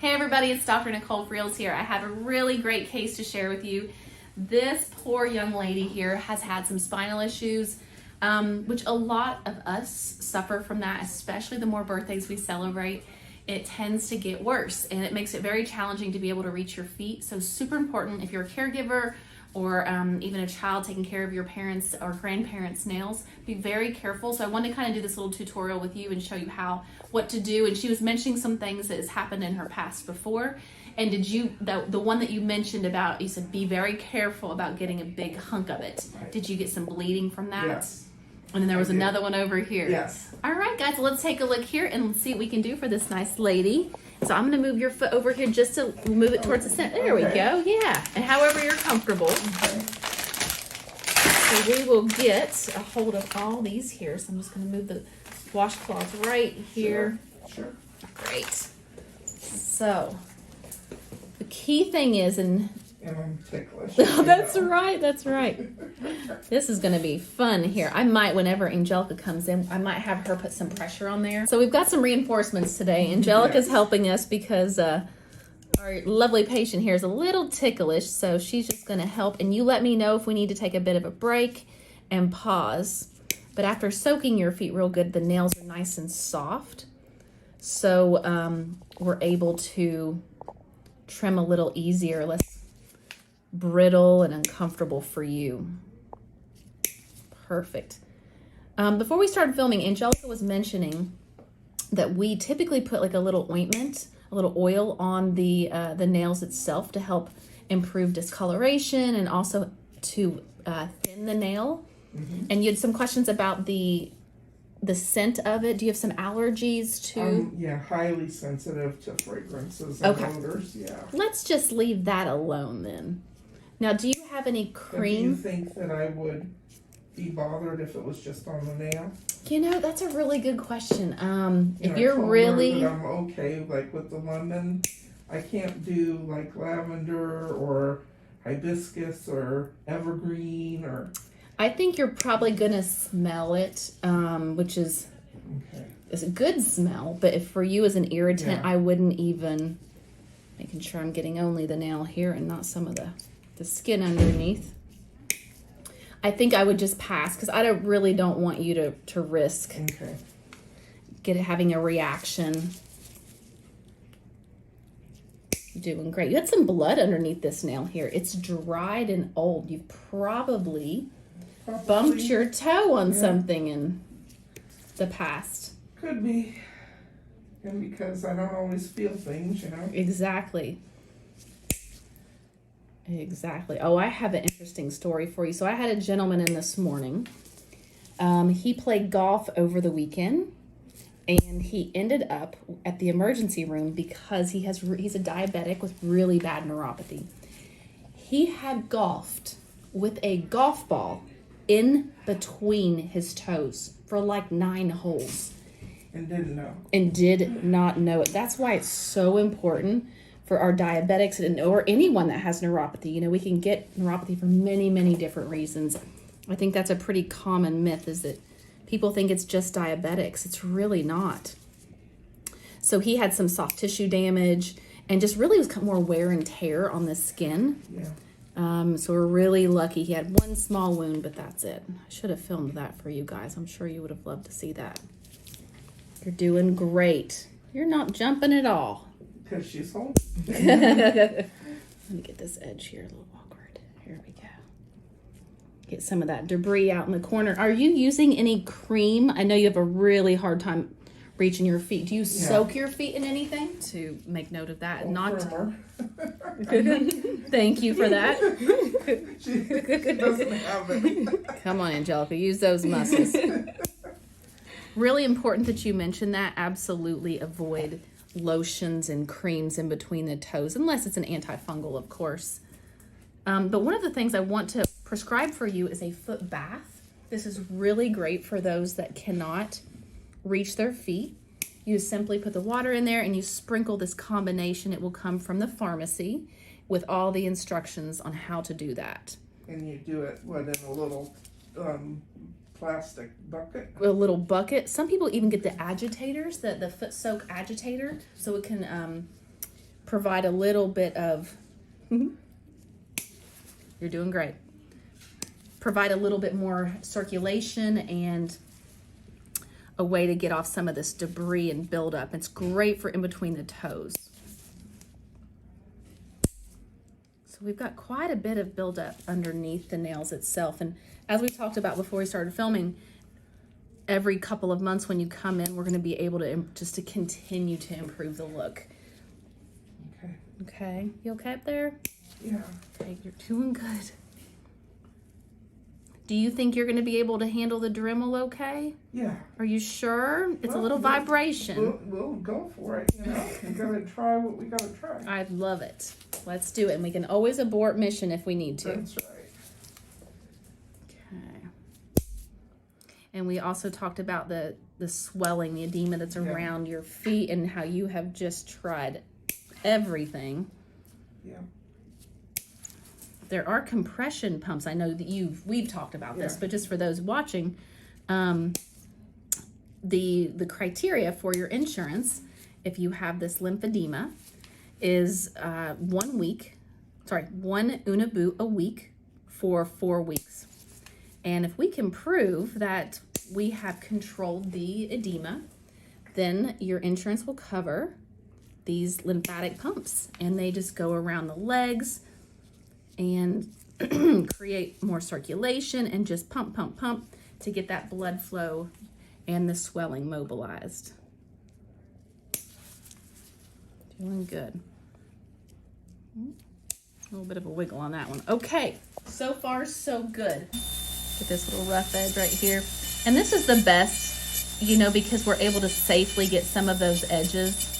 Hey everybody, it's Dr. Nicole Freels here. I have a really great case to share with you. This poor young lady here has had some spinal issues, which a lot of us suffer from that, especially the more birthdays we celebrate. It tends to get worse and it makes it very challenging to be able to reach your feet. So super important if you're a caregiver or even a child taking care of your parents' or grandparents' nails, be very careful. So I wanted to kind of do this little tutorial with you and show you what to do. And she was mentioning some things that has happened in her past before. And did you, the one that you mentioned about, you said be very careful about getting a big hunk of it. Right. Did you get some bleeding from that? Yes. And then there was another one over here. Yes. All right, guys, let's take a look here and see what we can do for this nice lady. So I'm going to move your foot over here just to move it towards the center. There we go. Yeah. And however you're comfortable. Okay. So we will get a hold of all these here. So I'm just going to move the washcloth right here. Sure. Great. So the key thing is, and I'm ticklish. oh, that's right. That's right. This is going to be fun here. I might, whenever Angelica comes in, I might have her put some pressure on there. So we've got some reinforcements today. Angelica's Yes. helping us because our lovely patient here is a little ticklish. So she's just going to help. And you let me know if we need to take a bit of a break and pause. But after soaking your feet real good, the nails are nice and soft. So we're able to trim a little easier, less brittle and uncomfortable for you. Perfect. Before we started filming, Angelica was mentioning that we typically put like a little ointment, a little oil on the nails itself to help improve discoloration and also to thin the nail. Mm-hmm. And you had some questions about the scent of it. Do you have some allergies to? Yeah, highly sensitive to fragrances and Okay. odors. Yeah. Let's just leave that alone then. Now, do you have any But do you cream? think that I would be bothered if it was just on the nail? You know, that's a really good question. If I you're told her really, that I'm okay, like with the lemon. I can't do like lavender or hibiscus or evergreen or. I think you're probably gonna smell it, which is a good smell. But if for you as an irritant, Yeah. I wouldn't even. Making sure I'm getting only the nail here and not some of the skin underneath. I think I would just pass because I really don't want you to risk having a reaction. You're doing great. You had some blood underneath this nail here. It's dried and old. You've probably bumped your toe on something in the past. Could be. And because I don't always feel things, Exactly. Oh, I have an interesting story for you. So I had a gentleman in this morning. He played golf over the weekend, and he ended up at the emergency room because he's a diabetic with really bad neuropathy. He had golfed with a golf ball in between his toes for like 9 holes. And didn't know. And did not know it. That's why it's so important for our diabetics or anyone that has neuropathy. We can get neuropathy for many, many different reasons. I think that's a pretty common myth, is that people think it's just diabetics. It's really not. So he had some soft tissue damage and just really was more wear and tear on the skin. Yeah. So we're really lucky. He had one small wound, but that's it. I should have filmed that for you guys. I'm sure you would have loved to see that. You're doing great. You're not jumping at all. Because she's home. Let me get this edge here a little awkward. Here we go. Get some of that debris out in the corner. Are you using any cream? I know you have a really hard time reaching your feet. Do you soak your feet in anything? To make note of that. Thank you for that. She doesn't have it. Come on, Angelica. Use those muscles. Really important that you mention that. Absolutely avoid lotions and creams in between the toes, unless it's an antifungal, of course. But one of the things I want to prescribe for you is a foot bath. This is really great for those that cannot reach their feet. You simply put the water in there and you sprinkle this combination. It will come from the pharmacy with all the instructions on how to do that. And you do it, in a little plastic bucket? A little bucket. Some people even get the agitators, the foot soak agitator, so it can provide a little bit of, you're doing great. Provide a little bit more circulation and a way to get off some of this debris and build up. It's great for in between the toes. So we've got quite a bit of buildup underneath the nails itself. And as we talked about before we started filming, every couple of months when you come in, we're going to be able to just to continue to improve the look. Okay. Okay, you okay up there? Yeah. Okay, you're doing good. Do you think you're going to be able to handle the Dremel okay? Yeah. Are you sure? It's a little vibration. We'll go for it, you know. We gotta try what we gotta try. I love it. Let's do it. And we can always abort mission if we need to. That's right. Okay. And we also talked about the swelling, the edema that's around your feet, and how you have just tried everything. Yeah. There are compression pumps. I know that we've talked about this, but just for those watching, the criteria for your insurance, if you have this lymphedema, is 1 Uniboot a week for 4 weeks. And if we can prove that we have controlled the edema, then your insurance will cover these lymphatic pumps, and they just go around the legs and create more circulation and just pump, pump, pump to get that blood flow and the swelling mobilized. Doing good. A little bit of a wiggle on that one. Okay, so far so good. Get this little rough edge right here. And this is the best, you know, because we're able to safely get some of those edges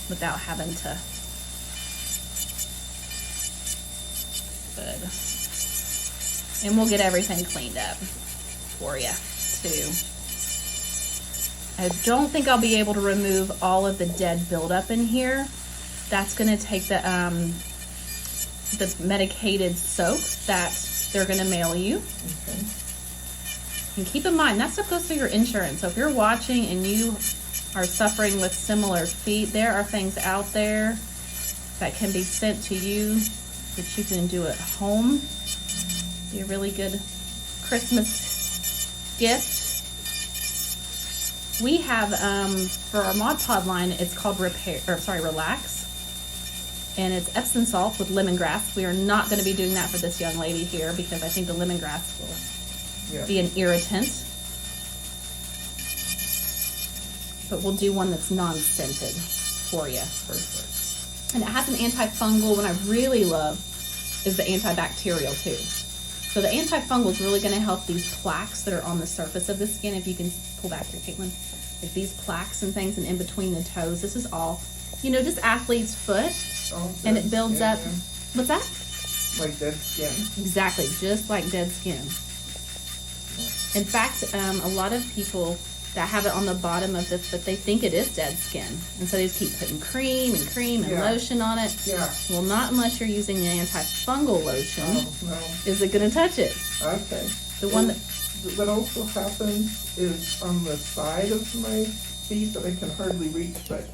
without having to. Good. And we'll get everything cleaned up for you too. I don't think I'll be able to remove all of the dead buildup in here. That's going to take the medicated soak that they're going to mail you. Okay. And keep in mind, that stuff goes through your insurance. So if you're watching and you are suffering with similar feet, there are things out there that can be sent to you that you can do at home. Be a really good Christmas gift. We have, for our Mod Pod line, it's called Relax. And it's Epsom salt with lemongrass. We are not going to be doing that for this young lady here because I think the lemongrass will be an irritant. But we'll do one that's non-scented for you. Perfect. And it has an antifungal. What I really love is the antibacterial too. So the antifungal is really going to help these plaques that are on the surface of the skin. If you can pull back here, Caitlin. Like these plaques and things and in between the toes. This is all, you know, just athlete's foot. And it builds up. Yeah. What's that? Like dead skin. Exactly, just like dead skin. In fact, a lot of people that have it on the bottom of the foot, they think it is dead skin. And so they just keep putting cream and lotion on it. Yeah. Well, not unless you're using the antifungal lotion. Oh, no. Is it going to touch it? Okay. The one that... What also happens is on the side of my feet that I can hardly reach, but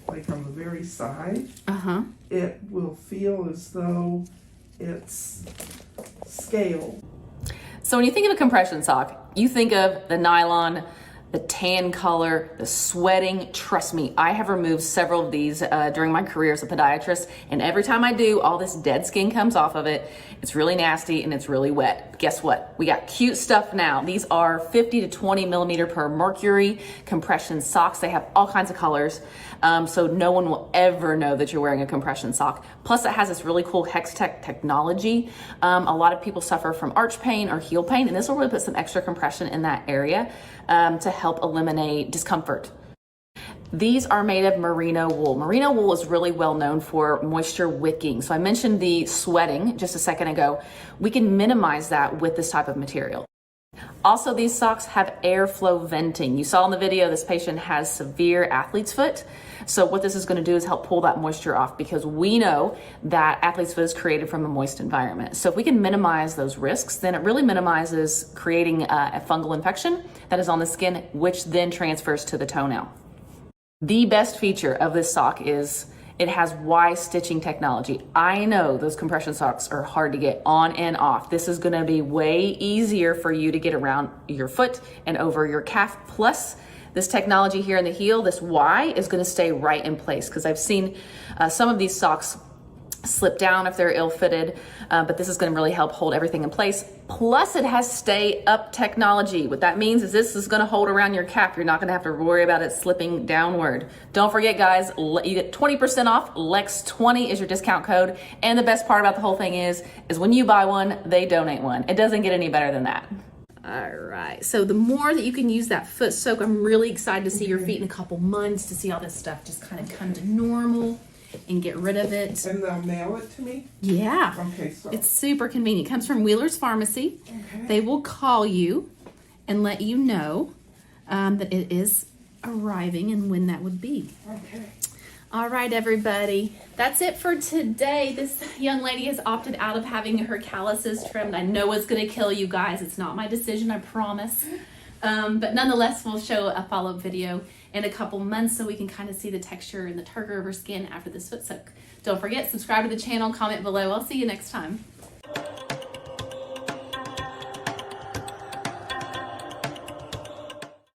like on the very side, it will feel as though it's scaled. So when you think of a compression sock, you think of the nylon, the tan color, the sweating. Trust me, I have removed several of these during my career as a podiatrist, and every time I do, all this dead skin comes off of it. It's really nasty and it's really wet. Guess what? We got cute stuff now. These are 50 to 20 millimeter per mercury compression socks. They have all kinds of colors, so no one will ever know that you're wearing a compression sock. Plus, it has this really cool Hex-Tech technology. A lot of people suffer from arch pain or heel pain, and this will really put some extra compression in that area to help eliminate discomfort. These are made of merino wool. Merino wool is really well known for moisture wicking. So I mentioned the sweating just a second ago. We can minimize that with this type of material. Also, these socks have airflow venting. You saw in the video, this patient has severe athlete's foot. So what this is going to do is help pull that moisture off, because we know that athlete's foot is created from a moist environment. So if we can minimize those risks, then it really minimizes creating a fungal infection that is on the skin, which then transfers to the toenail. The best feature of this sock is It has Y stitching technology. I know those compression socks are hard to get on and off. This is gonna be way easier for you to get around your foot and over your calf. Plus, this technology here in the heel, this Y, is gonna stay right in place, because I've seen some of these socks slip down if they're ill-fitted, but this is gonna really help hold everything in place. Plus, it has stay up technology. What that means is this is gonna hold around your calf. You're not gonna have to worry about it slipping downward. Don't forget, guys, you get 20% off. Lex20 is your discount code. And the best part about the whole thing is when you buy one, they donate one. It doesn't get any better than that. All right, so the more that you can use that foot soak, I'm really excited to see your feet in a couple months, to see all this stuff just kind of come to normal and get rid of it. And they'll mail it to me? Yeah. Okay, so. It's super convenient. It comes from Wheeler's Pharmacy. Okay. They will call you and let you know that it is arriving and when that would be. Okay. All right, everybody. That's it for today. This young lady has opted out of having her calluses trimmed. I know it's going to kill you guys. It's not my decision, I promise. But nonetheless, we'll show a follow-up video in a couple months so we can kind of see the texture and the turgor of her skin after this foot soak. Don't forget, subscribe to the channel, comment below. I'll see you next time.